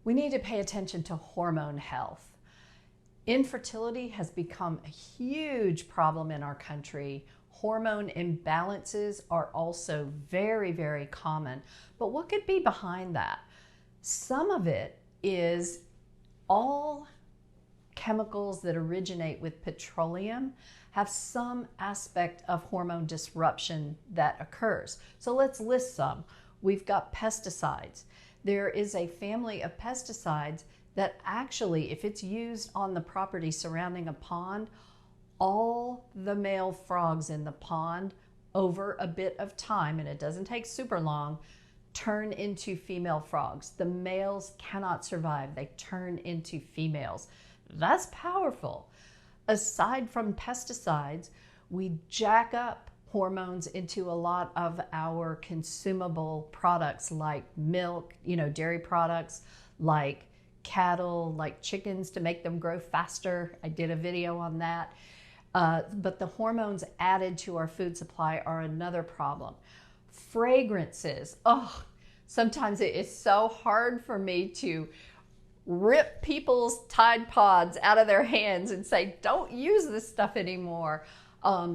we need to pay attention to hormone health. Infertility has become a huge problem in our country. Hormone imbalances are also very, very common. But what could be behind that? Some of it is all chemicals that originate with petroleum have some aspect of hormone disruption that occurs. So let's list some. We've got pesticides. There is a family of pesticides that actually, if it's used on the property surrounding a pond, all the male frogs in the pond over a bit of time, and it doesn't take super long, turn into female frogs. The males cannot survive. They turn into females. That's powerful. Aside from pesticides, we jack up hormones into a lot of our consumable products like milk, dairy products, like cattle, like chickens to make them grow faster. I did a video on that. But the hormones added to our food supply are another problem. Fragrances. Oh, sometimes it is so hard for me to rip people's Tide Pods out of their hands and say, don't use this stuff anymore.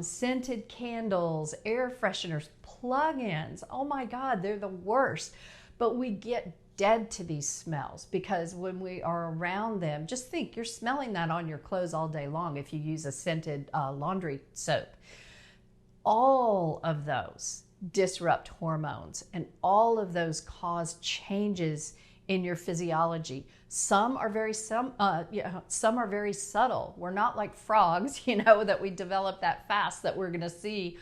Scented candles, air fresheners, plug-ins. Oh my God, they're the worst. But we get dead to these smells because when we are around them, just think you're smelling that on your clothes all day long if you use a scented laundry soap. All of those disrupt hormones, and all of those cause changes in your physiology. Some are very subtle. We're not like frogs, that we develop that fast that we're going to see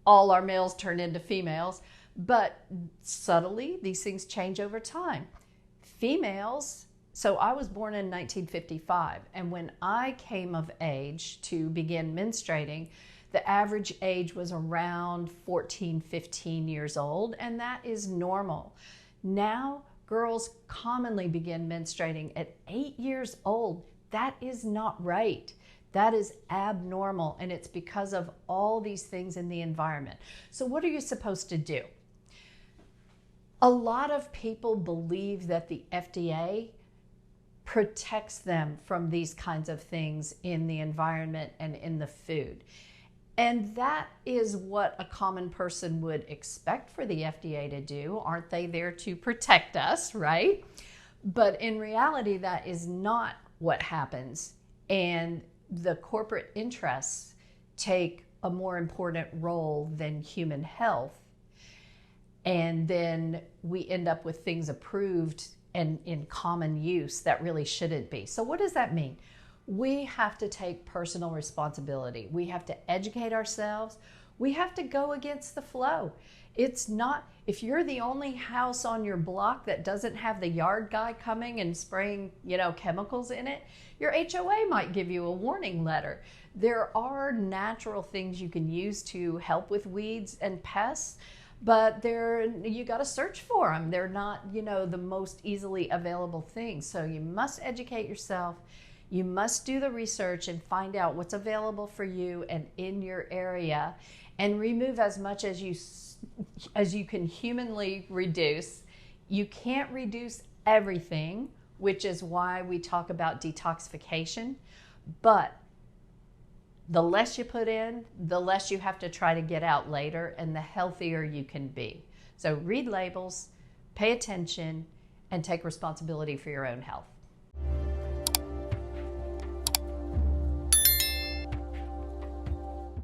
all our males turn into females. But subtly, these things change over time. Females, so I was born in 1955, and when I came of age to begin menstruating, the average age was around 14, 15 years old, and that is normal. Now, girls commonly begin menstruating at 8 years old. That is not right. That is abnormal, and it's because of all these things in the environment. So what are you supposed to do? A lot of people believe that the FDA protects them from these kinds of things in the environment and in the food. And that is what a common person would expect for the FDA to do. Aren't they there to protect us, right? But in reality, that is not what happens. And the corporate interests take a more important role than human health. And then we end up with things approved and in common use that really shouldn't be. So what does that mean? We have to take personal responsibility. We have to educate ourselves. We have to go against the flow. It's not, if you're the only house on your block that doesn't have the yard guy coming and spraying, chemicals in it, your HOA might give you a warning letter. There are natural things you can use to help with weeds and pests, but you got to search for them. They're not, the most easily available things. So you must educate yourself. You must do the research and find out what's available for you and in your area, and remove as much as you can humanly reduce. You can't reduce everything, which is why we talk about detoxification, but the less you put in, the less you have to try to get out later, and the healthier you can be. So read labels, pay attention, and take responsibility for your own health.